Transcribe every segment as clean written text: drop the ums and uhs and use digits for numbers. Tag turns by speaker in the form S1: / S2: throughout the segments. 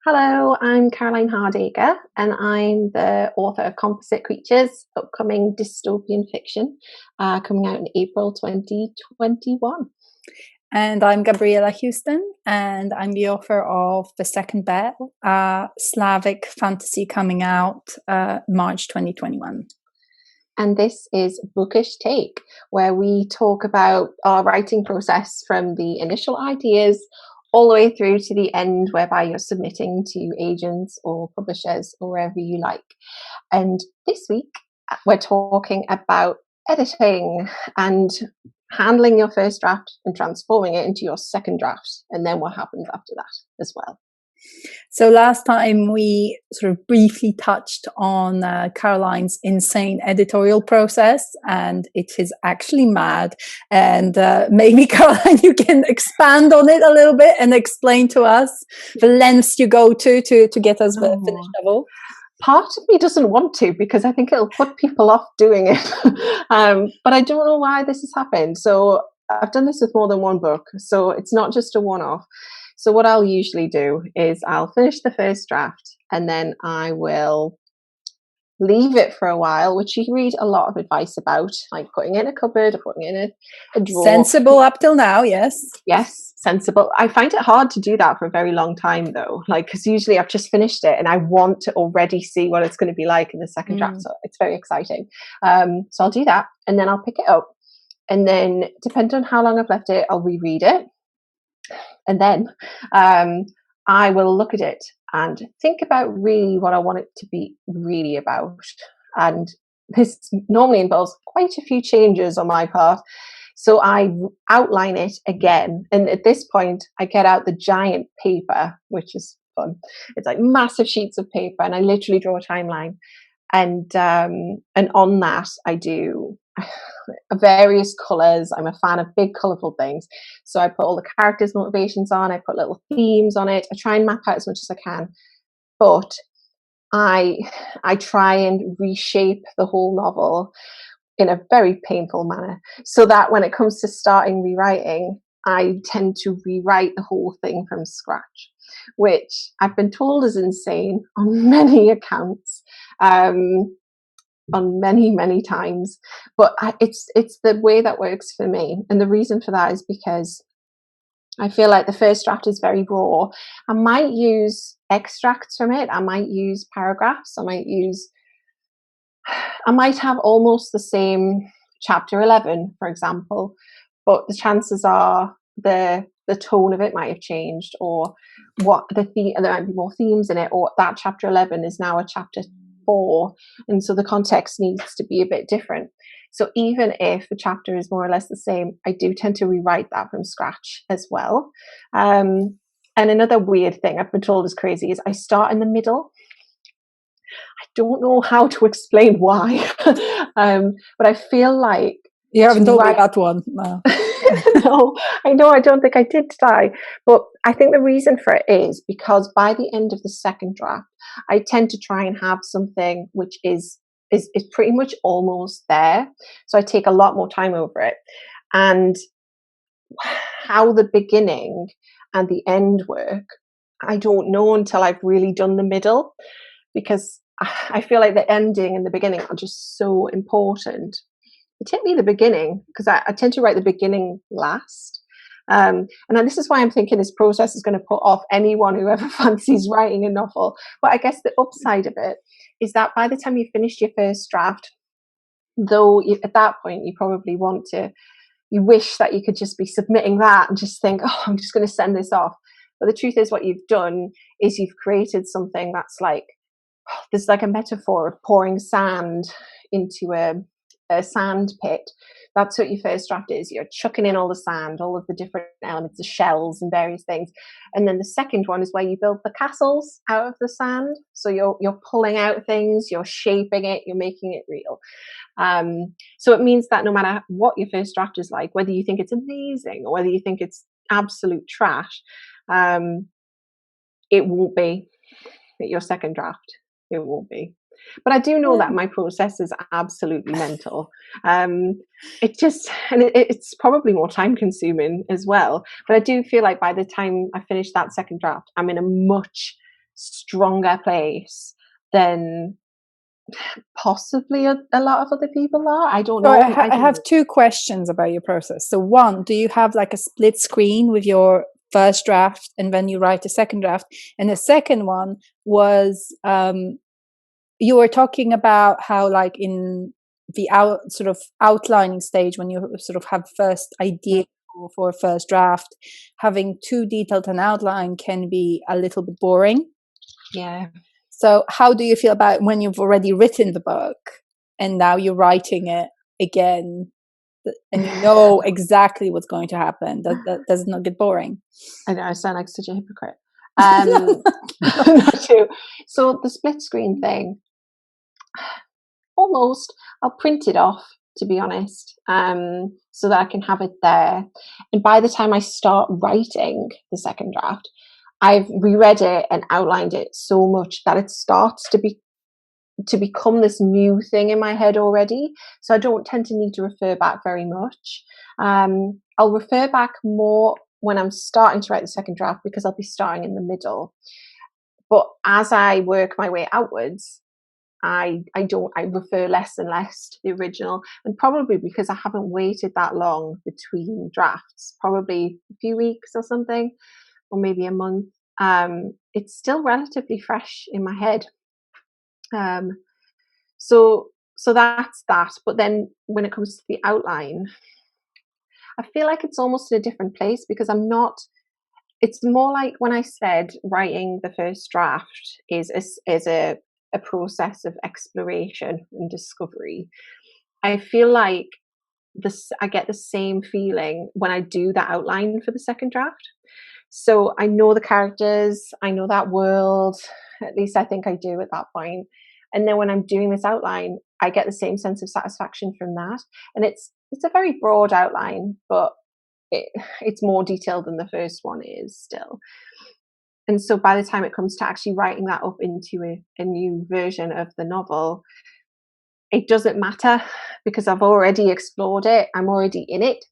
S1: Hello, I'm Caroline Hardaker, and I'm the author of Composite Creatures, upcoming dystopian fiction, coming out in April 2021.
S2: And I'm Gabriela Houston, and I'm the author of The Second Bed, Slavic fantasy coming out March 2021.
S1: And this is Bookish Take, where we talk about our writing process from the initial ideas all the way through to the end, whereby you're submitting to agents or publishers or wherever you like. And this week, we're talking about editing and handling your first draft and transforming it into your second draft, and then what happens after that as well.
S2: So last time we sort of briefly touched on Caroline's insane editorial process, and it is actually mad. And maybe, Caroline, you can expand on it a little bit and explain to us the lengths you go to get us the finished novel.
S1: Part of me doesn't want to, because I think it'll put people off doing it. But I don't know why this has happened. So I've done this with more than one book, so it's not just a one-off. So what I'll usually do is I'll finish the first draft and then I will leave it for a while, which you read a lot of advice about, like putting it in a cupboard or putting it in a drawer.
S2: Sensible up till now, yes.
S1: Yes, sensible. I find it hard to do that for a very long time though, because usually I've just finished it and I want to already see what it's going to be like in the second draft. So it's very exciting. So I'll do that and then I'll pick it up. And then depending on how long I've left it, I'll reread it. And then I will look at it and think about really what I want it to be really about. And this normally involves quite a few changes on my part. So I outline it again. And at this point, I get out the giant paper, which is fun. It's like massive sheets of paper, and I literally draw a timeline. And on that, I do various colors. I'm a fan of big colorful things, so I put all the characters' motivations on. I put little themes on it. I try and map out as much as I can, but I try and reshape the whole novel in a very painful manner, so that when it comes to starting rewriting, I tend to rewrite the whole thing from scratch, which I've been told is insane on many accounts. On many times, but it's the way that works for me. And the reason for that is because I feel like the first draft is very raw. I might use extracts from it, I might use paragraphs, I might have almost the same chapter 11, for example, but the chances are the tone of it might have changed, or what there might be more themes in it, or that chapter 11 is now a chapter 4, and so the context needs to be a bit different. So even if the chapter is more or less the same, I do tend to rewrite that from scratch as well. And another weird thing I've been told is crazy is I start in the middle. I don't know how to explain why, but I feel like
S2: you haven't told me that one. No.
S1: No, I know, I don't think I did die, but I think the reason for it is because by the end of the second draft, I tend to try and have something which is pretty much almost there. So I take a lot more time over it, and how the beginning and the end work, I don't know until I've really done the middle, because I feel like the ending and the beginning are just so important. Particularly the beginning, because I tend to write the beginning last. And this is why I'm thinking this process is going to put off anyone who ever fancies writing a novel. But I guess the upside of it is that by the time you've finished your first draft, though at that point you probably you wish that you could just be submitting that and just think, oh, I'm just going to send this off. But the truth is, what you've done is you've created something that's like, there's like a metaphor of pouring sand into a sand pit. That's what your first draft is. You're chucking in all the sand, all of the different elements, the shells and various things. And then the second one is where you build the castles out of the sand. So you're pulling out things, you're shaping it, you're making it real. So it means that no matter what your first draft is like, whether you think it's amazing or whether you think it's absolute trash, it won't be your second draft. It won't be. But I do know that my process is absolutely mental. It's probably more time consuming as well. But I do feel like by the time I finish that second draft, I'm in a much stronger place than possibly a lot of other people are. I don't know.
S2: I have two questions about your process. So one, do you have like a split screen with your first draft and then you write a second draft? And the second one was, you were talking about how like in the sort of outlining stage, when you sort of have first idea for a first draft, having too detailed an outline can be a little bit boring.
S1: Yeah.
S2: So how do you feel about when you've already written the book and now you're writing it again and you know exactly what's going to happen? Does it not get boring?
S1: I know I sound like such a hypocrite. Not too. So the split screen thing, almost, I'll print it off, to be honest, so that I can have it there. And by the time I start writing the second draft, I've reread it and outlined it so much that it starts to become this new thing in my head already. So I don't tend to need to refer back very much. I'll refer back more when I'm starting to write the second draft, because I'll be starting in the middle. But as I work my way outwards, I refer less and less to the original, and probably because I haven't waited that long between drafts, probably a few weeks or something, or maybe a month. It's still relatively fresh in my head. So that's that. But then when it comes to the outline, I feel like it's almost in a different place, because it's more like when I said writing the first draft is a process of exploration and discovery. I feel like I get the same feeling when I do the outline for the second draft. So I know the characters, I know that world, at least I think I do at that point. And then when I'm doing this outline, I get the same sense of satisfaction from that. And it's a very broad outline, but it's more detailed than the first one is still. And so by the time it comes to actually writing that up into a new version of the novel, it doesn't matter, because I've already explored it. I'm already in it.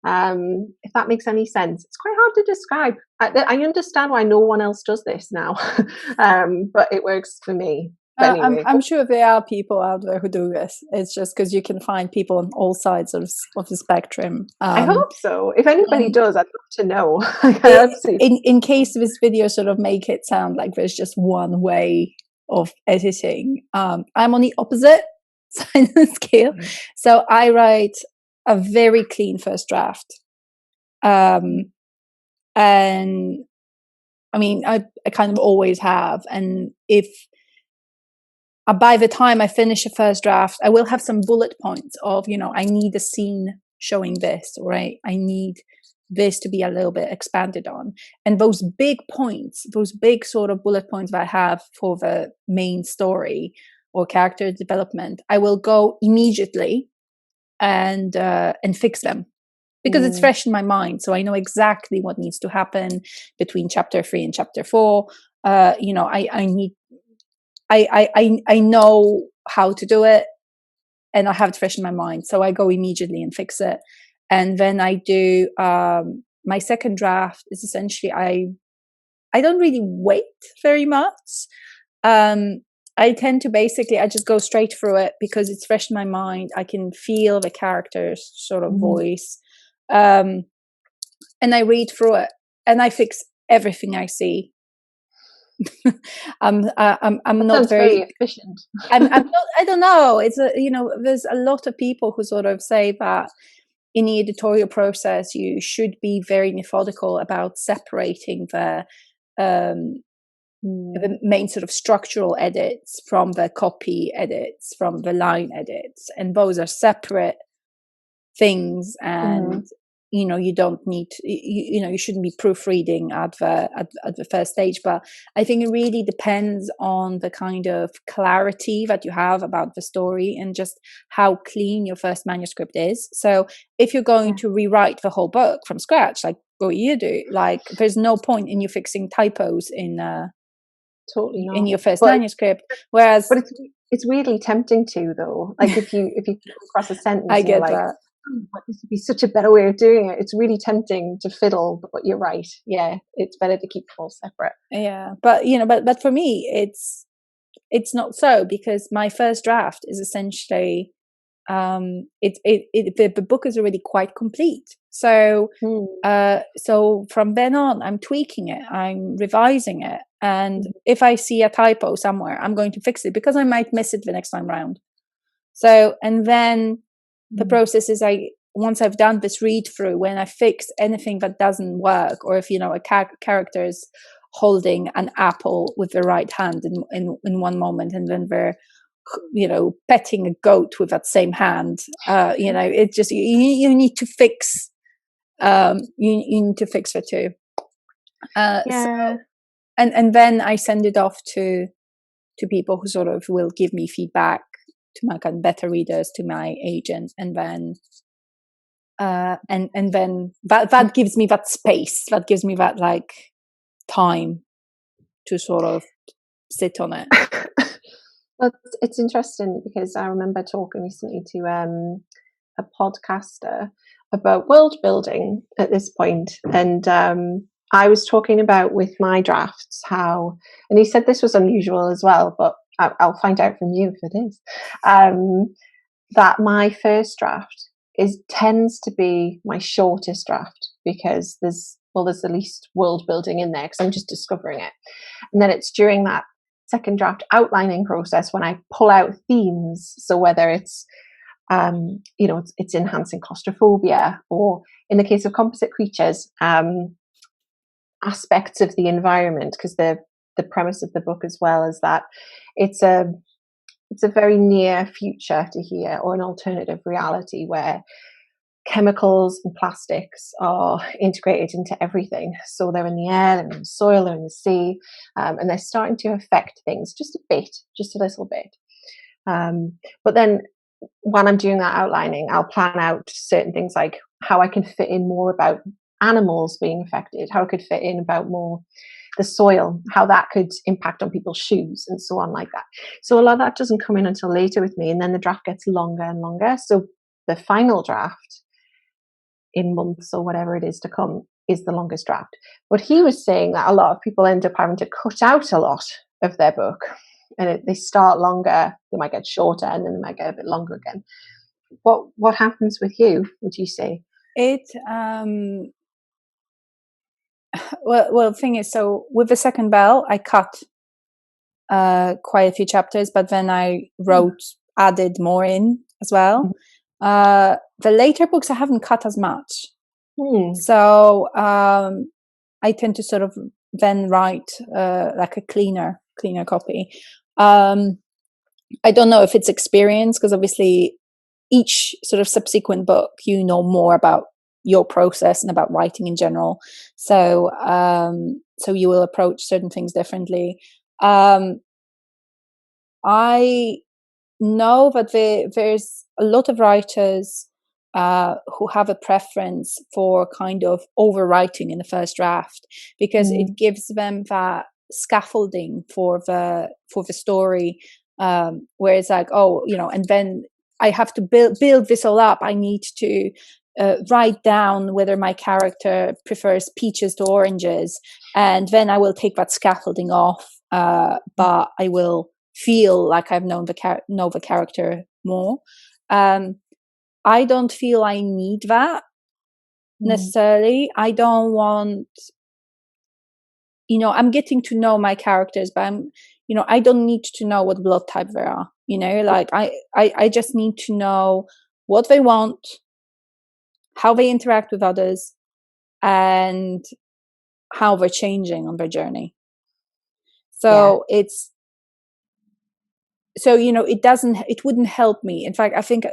S1: If that makes any sense. It's quite hard to describe. I understand why no one else does this now, but it works for me. Anyway.
S2: I'm sure there are people out there who do this. It's just because you can find people on all sides of the spectrum.
S1: I hope so. If anybody does, I'd love to know.
S2: In case this video sort of make it sound like there's just one way of editing, I'm on the opposite side of the scale. So I write a very clean first draft. And I mean, I kind of always have. And if by the time I finish a first draft, I will have some bullet points of, I need a scene showing this, or I need this to be a little bit expanded on. And those big points, those big sort of bullet points that I have for the main story or character development, I will go immediately and fix them, because it's fresh in my mind. So I know exactly what needs to happen between chapter 3 and chapter 4. I know how to do it, and I have it fresh in my mind. So I go immediately and fix it. And then I do, my second draft is essentially, I don't really wait very much. I tend to I just go straight through it, because it's fresh in my mind. I can feel the character's sort of voice. And I read through it and I fix everything I see. I'm not very
S1: efficient.
S2: I'm not, I don't know. It's there's a lot of people who sort of say that in the editorial process you should be very methodical about separating the main sort of structural edits from the copy edits, from the line edits, and those are separate things. And you don't need to, you shouldn't be proofreading at the first stage. But I think it really depends on the kind of clarity that you have about the story and just how clean your first manuscript is. So if you're going to rewrite the whole book from scratch, like what you do, like there's no point in you fixing typos in
S1: totally not.
S2: in your first manuscript. Whereas,
S1: but it's weirdly tempting to, though. Like if you come across a sentence,
S2: I get that.
S1: But this would be such a better way of doing it. It's really tempting to fiddle, but you're right. Yeah, it's better to keep them all separate.
S2: Yeah, but for me, it's not so, because my first draft is essentially the book is already quite complete. So so from then on, I'm tweaking it, I'm revising it, and if I see a typo somewhere, I'm going to fix it, because I might miss it the next time round. So, and then the process is, once I've done this read through, when I fix anything that doesn't work, or if a character is holding an apple with the right hand in one moment, and then they're petting a goat with that same hand, it just, you need to fix, you need to fix it too. So, and then I send it off to people who sort of will give me feedback, to my kind of beta readers, to my agent, and then and then that gives me that space, that gives me that like time to sort of sit on it.
S1: Well, it's interesting, because I remember talking recently to a podcaster about world building at this point, and I was talking about with my drafts how, and he said this was unusual as well, but I'll find out from you if it is, that my first draft tends to be my shortest draft, because there's the least world building in there, because I'm just discovering it, and then it's during that second draft outlining process when I pull out themes. So whether it's it's enhancing claustrophobia, or in the case of Composite Creatures, aspects of the environment, because the premise of the book as well is that it's a very near future to here, or an alternative reality where chemicals and plastics are integrated into everything. So they're in the air, they're in the soil, they're in the sea, and they're starting to affect things just a little bit. But then when I'm doing that outlining, I'll plan out certain things, like how I can fit in more about animals being affected, how I could fit in about more the soil, how that could impact on people's shoes, and so on, like that. So a lot of that doesn't come in until later with me, and then the draft gets longer and longer. So the final draft, in months or whatever it is to come, is the longest draft. But he was saying that a lot of people end up having to cut out a lot of their book, and they start longer, they might get shorter, and then they might get a bit longer again. What happens with you, would you say?
S2: It well, the thing is, so with the second bell, I cut quite a few chapters, but then I added more in as well. The later books I haven't cut as much. So I tend to sort of then write like a cleaner copy. I don't know if it's experience, because obviously each sort of subsequent book, more about your process and about writing in general. So so you will approach certain things differently. I know that there's a lot of writers who have a preference for kind of overwriting in the first draft, because it gives them that scaffolding for the story, where it's like, and then I have to build this all up. I need to write down whether my character prefers peaches to oranges, and then I will take that scaffolding off, but I will feel like I've know the character more. I don't feel I need that necessarily. I don't want, I'm getting to know my characters, but I don't need to know what blood type they are. Like I just need to know what they want, how they interact with others, and how they're changing on their journey. So it wouldn't help me. In fact, I think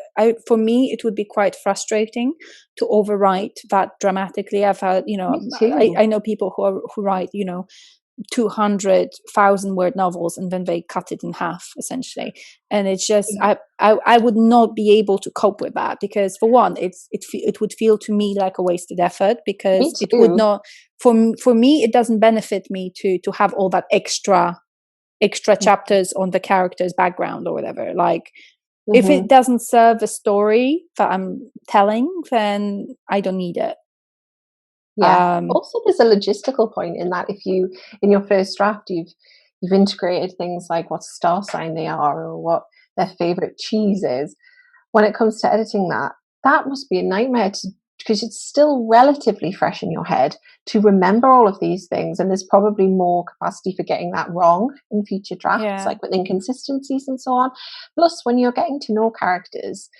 S2: for me, it would be quite frustrating to overwrite that dramatically. I've had, I know people who write, 200,000 word novels, and then they cut it in half, essentially. And it's just, I would not be able to cope with that, because for one, it would feel to me like a wasted effort, because it would not, for me, it doesn't benefit me to have all that extra chapters on the character's background or whatever. Like, If it doesn't serve the story that I'm telling, then I don't need it.
S1: Yeah. Also, there's a logistical point in that if you, in your first draft, you've integrated things like what star sign they are or what their favorite cheese is. When it comes to editing that, that must be a nightmare because it's still relatively fresh in your head to remember all of these things, and there's probably more capacity for getting that wrong in future drafts, like with inconsistencies and so on. Plus, when you're getting to know characters,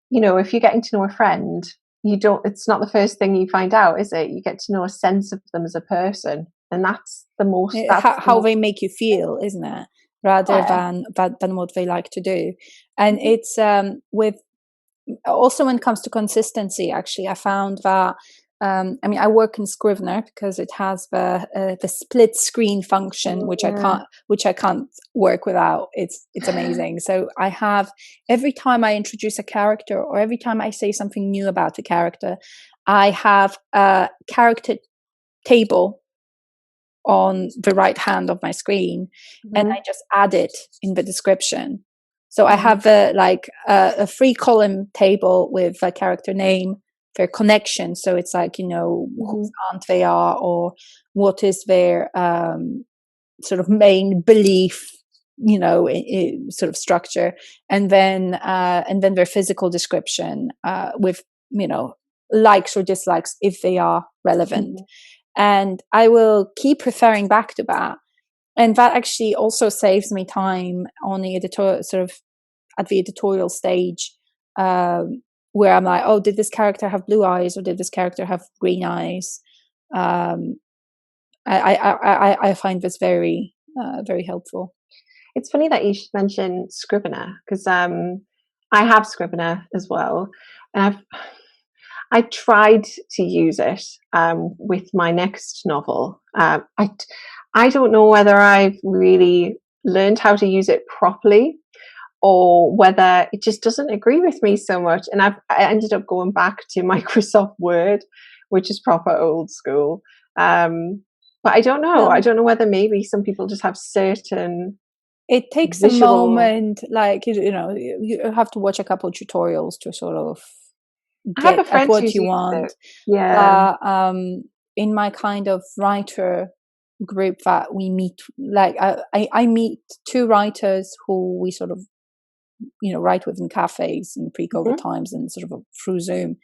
S1: you know, if you're getting to know a friend, it's not the first thing you find out, is it? You get to know a sense of them as a person, and that's the most
S2: how they make you feel, isn't it, rather than what they like to do. And it's with also when it comes to consistency, actually I found that I mean, I work in Scrivener because it has the split screen function, which I can't work without. It's amazing. So I have, every time I introduce a character or every time I say something new about the character, I have a character table on the right hand of my screen, and I just add it in the description. So I have a 3-column table with a character name, their connection. So it's like, you know, whose aunt they are, or what is their sort of main belief, you know, sort of structure, and then their physical description with, you know, likes or dislikes if they are relevant. And I will keep referring back to that. And that actually also saves me time on the editorial, sort of at the editorial stage, where I'm like, oh, did this character have blue eyes or did this character have green eyes? I find this very, very helpful.
S1: It's funny that you should mention Scrivener, because I have Scrivener as well, and I tried to use it with my next novel. I don't know whether I've really learned how to use it properly, or whether it just doesn't agree with me so much. And I ended up going back to Microsoft Word, which is proper old school. But I don't know. I don't know whether maybe some people just have certain.
S2: It takes a moment, like, you know, you have to watch a couple of tutorials to sort of get at what you want.
S1: Yeah.
S2: In my kind of writer group that we meet, like I meet 2 writers who we sort of, you know, write with in cafes in pre-COVID times and sort of through Zoom,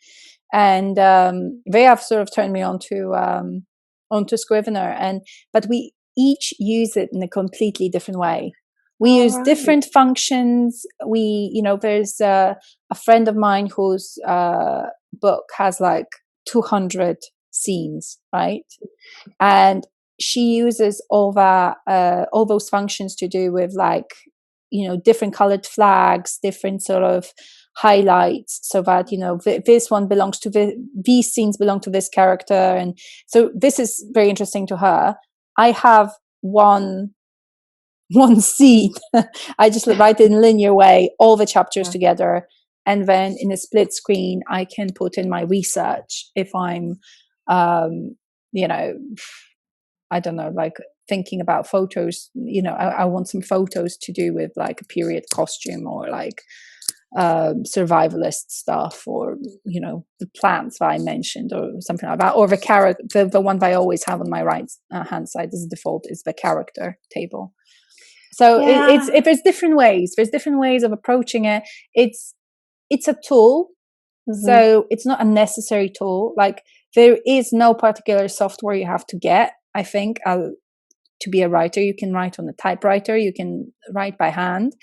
S2: and they have sort of turned me onto Scrivener, but we each use it in a completely different way. We use different functions. We, you know, there's a friend of mine whose book has like 200 scenes, right? And she uses all those functions to do with, like, you know, different colored flags, different sort of highlights, so that, you know, this one belongs to these scenes belong to this character. And so this is very interesting to her. I have one scene. I just write it in a linear way, all the chapters together, and then in a split screen I can put in my research if I'm you know, I don't know, like thinking about photos, you know, I want some photos to do with like a period costume, or like survivalist stuff, or, you know, the plants that I mentioned or something like that, or the character, the one that I always have on my right hand side as default is the character table. So there's different ways of approaching it. It's a tool, so it's not a necessary tool. Like, there is no particular software you have to get, I think, to be a writer. You can write on a typewriter, you can write by hand,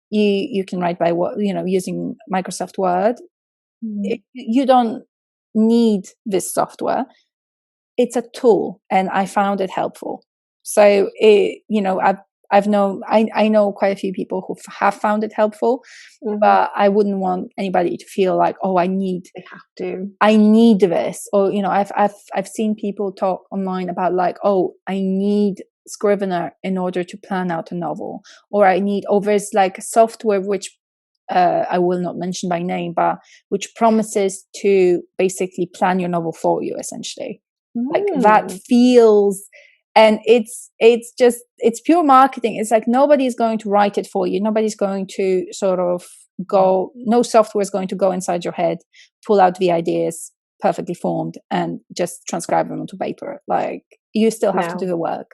S2: you can write by, you know, using Microsoft Word. You don't need this software. It's a tool, and I found it helpful. So you know, I know quite a few people who have found it helpful, but I wouldn't want anybody to feel like, oh, I need this, or, you know, I've seen people talk online about like, oh, I need Scrivener in order to plan out a novel, or there's like software which I will not mention by name, but which promises to basically plan your novel for you, essentially. Like, that feels, and it's pure marketing. It's like nobody's going to write it for you. Nobody's going to sort of no software is going to go inside your head, pull out the ideas perfectly formed and just transcribe them onto paper. Like, you still have to do the work.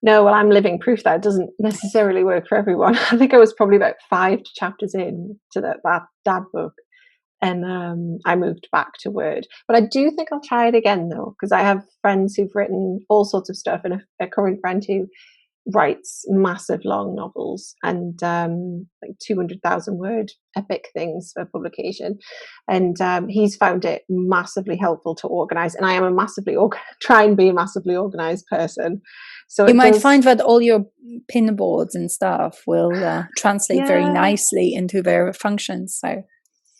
S1: No, well, I'm living proof that it doesn't necessarily work for everyone. I think I was probably about 5 chapters in to that book, and I moved back to Word. But I do think I'll try it again, though, because I have friends who've written all sorts of stuff, and a current friend who writes massive long novels and like 200,000 word epic things for publication, and he's found it massively helpful to organize, and I am try and be a massively organized person, so
S2: you might find that all your pin boards and stuff will translate very nicely into their functions. So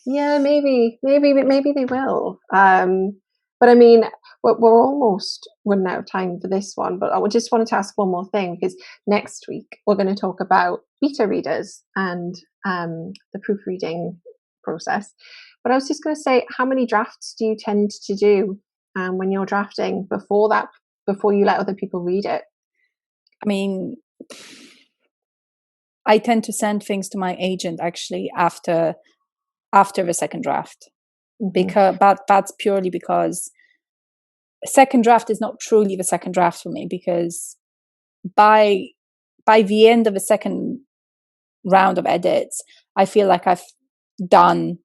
S1: yeah, maybe they will. But I mean, we're almost running out of time for this one, but I just wanted to ask one more thing, because next week we're going to talk about beta readers and the proofreading process. But I was just going to say, how many drafts do you tend to do when you're drafting before you let other people read it?
S2: I mean, I tend to send things to my agent actually after the second draft, because that's purely because second draft is not truly the second draft for me, because by the end of the second round of edits, I feel like I've done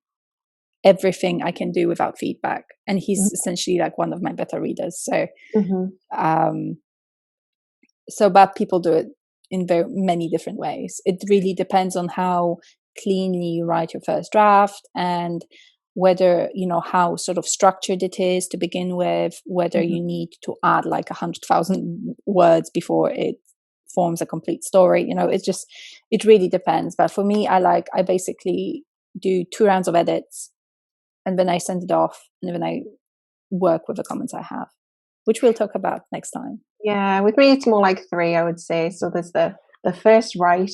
S2: everything I can do without feedback, and he's essentially like one of my beta readers. So but people do it in very many different ways. It really depends on how cleanly you write your first draft, and whether, you know, how sort of structured it is to begin with, whether you need to add like 100,000 words before it forms a complete story. You know, it really depends. But for me, I basically do 2 rounds of edits, and then I send it off, and then I work with the comments I have, which we'll talk about next time.
S1: Yeah, with me it's more like 3, I would say. So there's the first write,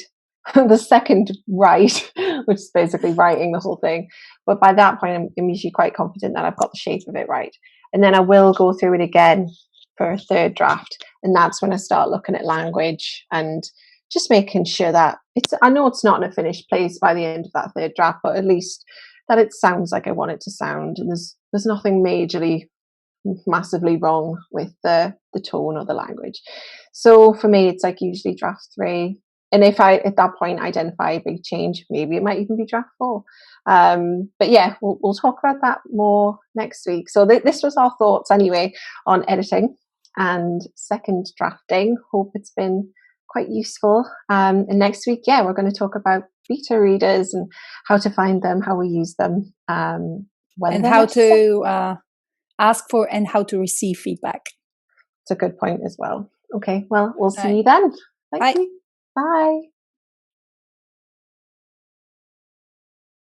S1: the second write, which is basically writing the whole thing. But by that point, I'm usually quite confident that I've got the shape of it right. And then I will go through it again for a third draft. And that's when I start looking at language and just making sure that I know it's not in a finished place by the end of that third draft, but at least that it sounds like I want it to sound. And there's nothing majorly massively wrong with the tone or the language. So for me, it's like usually draft 3. And if I at that point identify a big change, maybe it might even be draft 4. But yeah, we'll talk about that more next week. So this was our thoughts anyway on editing and second drafting. Hope it's been quite useful. And next week, we're going to talk about beta readers and how to find them, how we use them,
S2: and how to ask for and how to receive feedback.
S1: It's a good point as well. Okay, well, we'll see you then. Thank you. Bye.